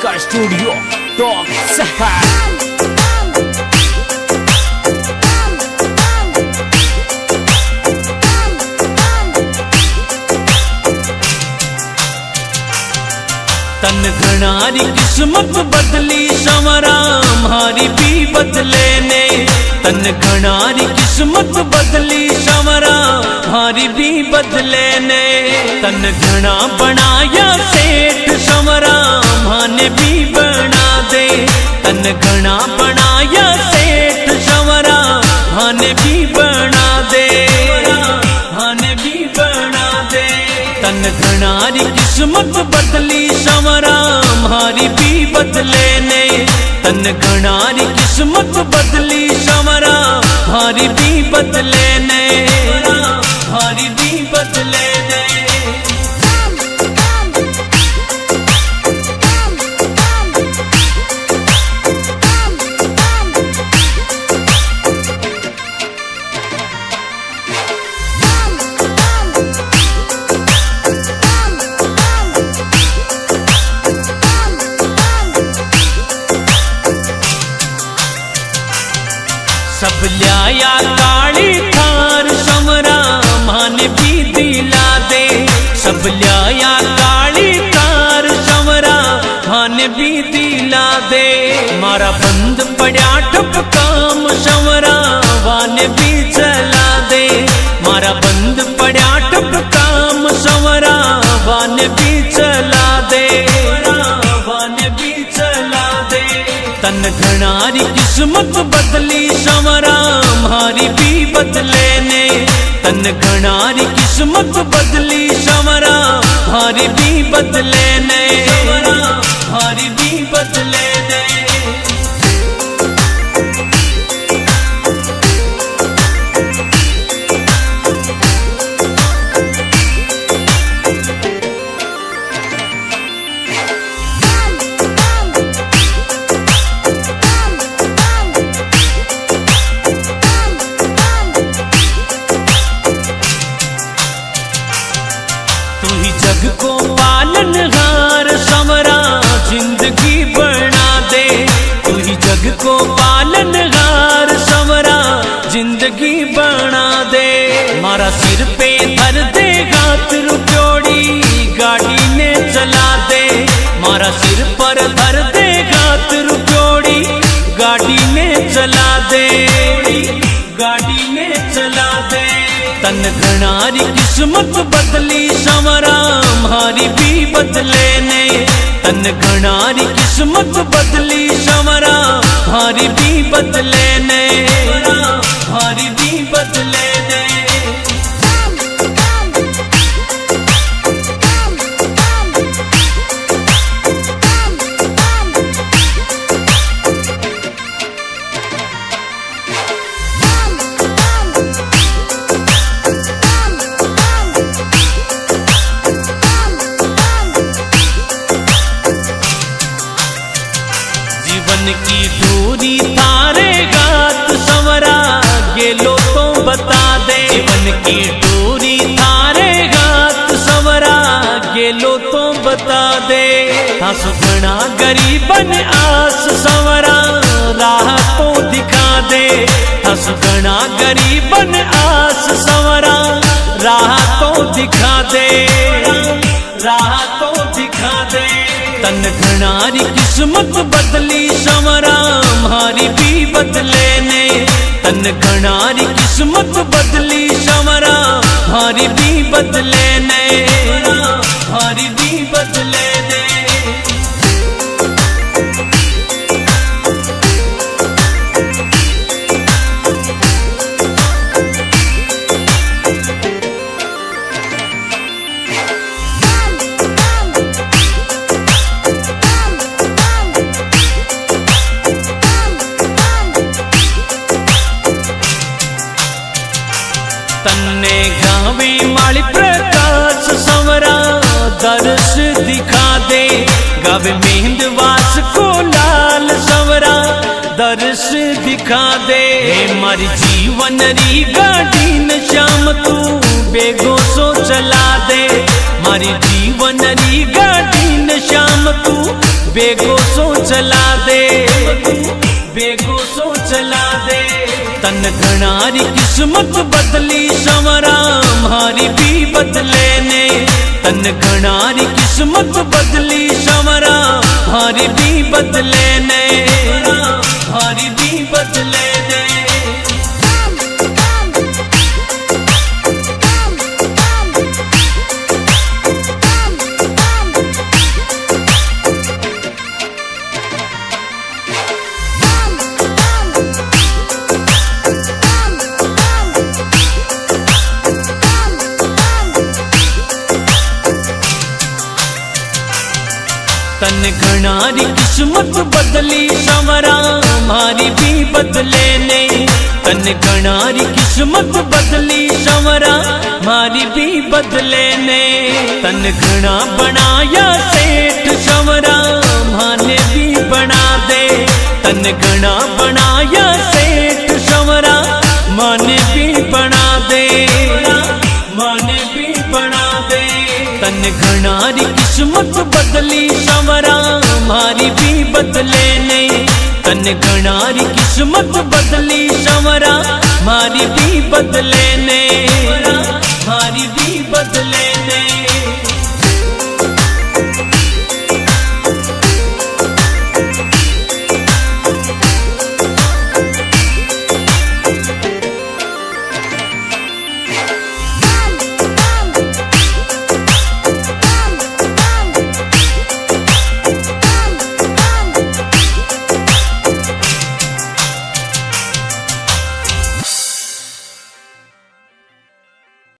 का studio top शहर। तन घनारी किस्मत बदली संवरा हमारी भी बदले ने। तन घनारी किस्मत बदली संवरा हमारी भी बदले ने। तन घना बनाया सेठ संवरा माने भी बना दे। तन घना बनाया सेठ संवरा माने भी बना दे। माने भी बना दे। तन घनारी किस्मत बदली संवरा हमारी भी बदले ने। तन घनारी किस्मत बदली संवरा हमारी भी बदले ने। हमारी भी बदले ने। सब लिया काली थार संवरा माने भी दिला दे। सब लिया काली थार संवरा माने भी दिला दे। मारा बंद पड़ा ठप काम संवरा वाने भी चला दे। मारा बंद पड़ा ठप काम संवरा वाने भी चला दे। वाने भी चला दे। तन घनारी किस्मत बदली संवरा हमारी भी बदले ने। तन घनारी किस्मत बदली संवरा हमारी भी बदले ने। हमारी भी बदले ने। जग को पालनहार संवरा जिंदगी बना दे। तू ही जग को पालनहार संवरा जिंदगी बना दे। मारा सिर पे धर दे हाथ रुपयोड़ी गाड़ी ने चला दे। मारा सिर पर धर दे हाथ रुपयोड़ी गाड़ी ने चला दे। गाड़ी ने चला दे। तन घनारी किस्मत बदली संवरा हमारी भी बदले ने। तन घनारी किस्मत बदली संवरा हमारी भी बदले ने। हमारी भी बदले ने। जीवन की दूरी थारे गात संवरा गेलो तो बता दे। जीवन की दूरी थारे गात संवरा गेलो तो बता दे। हंस घना गरीबन आस संवरा राह तो दिखा दे। हंस घना गरीबन आस संवरा राह तो दिखा दे। राह तो दिखा दे। तन घनारी किस्मत बदली संवरा हमारी भी बदले ने। तन घनारी किस्मत बदली संवरा हमारी भी बदले ने। हमारी भी बदले ने। तन्ने गावे माली प्रकाश संवरा दर्श दिखा दे। गावे मेहंदवास को लाल संवरा दर्श दिखा दे। मारी जीवन री गाड़ी न श्याम तू बेगो सो चला दे। मारी जीवन री गाड़ी न श्याम तू बेगो सो चला दे, बेगो सो चला दे। तन घणारी किस्मत बदली संवरा मारी भी बदले ने, तन घणारी किस्मत बदली संवरा मारी भी बदले ने, मारी भी बदले ने। तन घणारी किस्मत बदली संवरा मारी भी बदले ने, तन घणारी किस्मत बदली संवरा मारी भी बदले ने। तन घना बनाया सेठ संवरा माने भी बना दे, तन घना बनाया सेठ संवरा माने भी बना दे, माने भी बना दे। तन घणारी किस्मत बदली संवरा मारी भी बदले ने, तन घणारी किस्मत बदली संवरा मारी भी बदले ने।